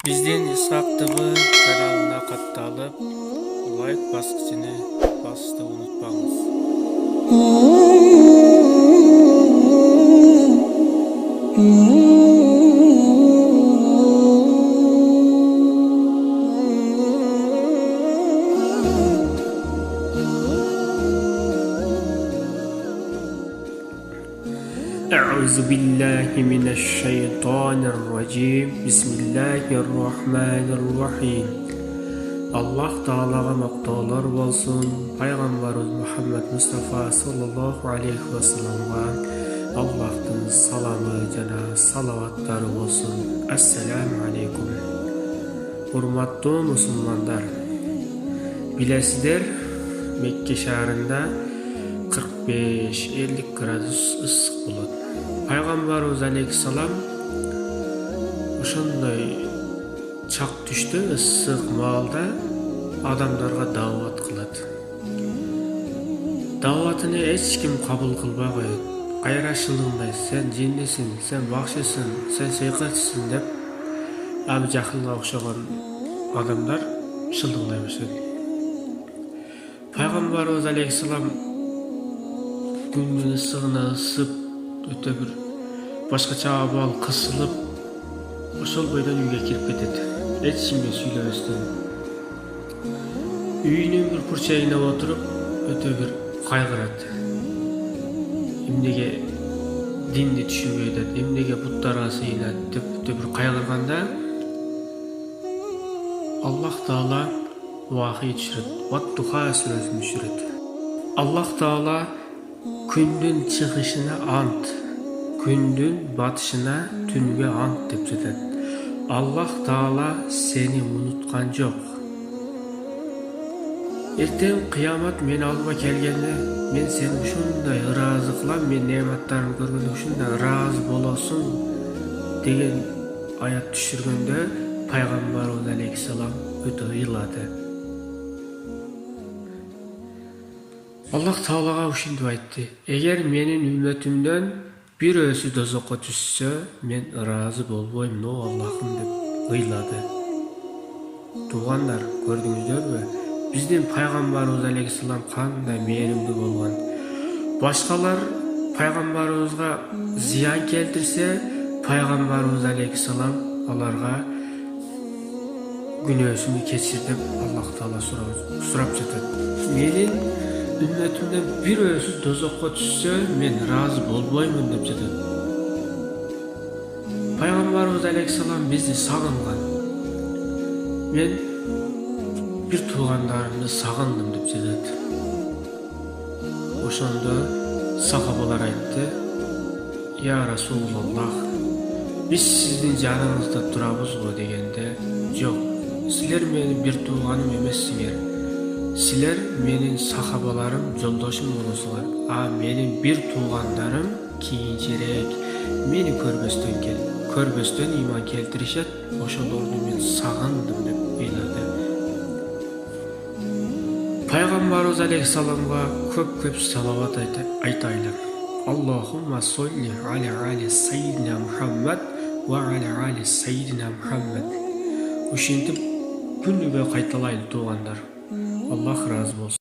Биздин Исхак ТВ каналына катталып, лайк баскычына басышты унутпаңыз. أعوذ بالله من الشيطان الرجيم بسم الله الرحمن الرحيم Allah Ta'alaga maqtawlar bolsun, Peygamberimiz Muhammed Mustafa sallallahu aleyhi ve sellem'ga Allah'tan salamı jana salavatları bolsun. Assalamu aleykum. Hurmatlı musulmanlar, bilesizler Mekke şahrında 45-50 gradus ıssık bolot. Peygamberimiz aleyhisselam ошондой чак түштө ысык маалда адамдарга даават кылат. Дааватыны эч ким кабыл кылбай коет. Кайра шылыңдай, сен жиндесиң, сен бакшысың, сен сыйкатчысың деп Абу Жахилге окшогон адамдар шылыңдай баштады. Пайгамбарыбыз алейхисалам күндүн ысыгына ысып, өтө бир башкача абал кысылып, ошол бойдон үйгө кирип кетет. Эч кимге сүйлөбөстөн. Үйүнүн бир бурчагына отуруп, өтө бир кайгырат. Эмнеге динди түшүнбөй атат, эмнеге буттарга сыйынат деп өтө бир кайгырганда, Аллах Таала вахий түшүрөт. Ват-Духа сүрөсүн түшүрөт. Аллах Таала күндүн чыгышына ант, күндүн батышына түнгө ант деп жатат. Аллах Таала сени унуткан жок. Эртең кыямат мен алдыма келгенде, мен сени ушундай ыраазы кылам, мен неаматтарымды көргөндө ушундай ыраазы болосуң деген аят түшүргөндө Пайгамбарыбыз алейхисалам өтө ыйлады. Аллах Таалага ушинтип айтты: эгер менин үммөтүмдөн бирөөсү дозокко түшсө, мен ыраазы болбойм, о Аллахым деп ыйлады. Туугандар, көрдүңүздөрбү? Биздин Пайгамбарыбыз алейхисалам кандай мээримдүү болгон. Башкалар Пайгамбарыбызга зыян келтирсе, Пайгамбарыбыз алейхисалам аларга күнөөсүн кечир деп Аллах Таала сурап жатат. Менин үммөтүмдөн бирөөсү дозокко түшсө, мен ыраазы болбоймун деп жатат. Пайгамбарыбыз алейхисалам бизди сагынган. Мен бир туугандарымды сагындым деп жатат. Ошондо сахабалар айтты: Я Расулаллах, биз сиздин жаныңызда турабыз го дегенде, жок, силер менин бир тууганым эмессиңер. Силер менин сахабаларым, жолдошум болосуңар. А менин бир туугандарым кийинчерээк мени көрбөстөн ыйман келтиришет. Ошолорду мен сагындым деп ыйлады. Пайгамбарыбыз алейхисаламга көп салават айтайлы. Аллахумма солли аля али сайидина Мухаммад ва аля али сайидина Мухаммад. Ушинтип күнүгө кайталайлы туугандар. Аллах разы болsun.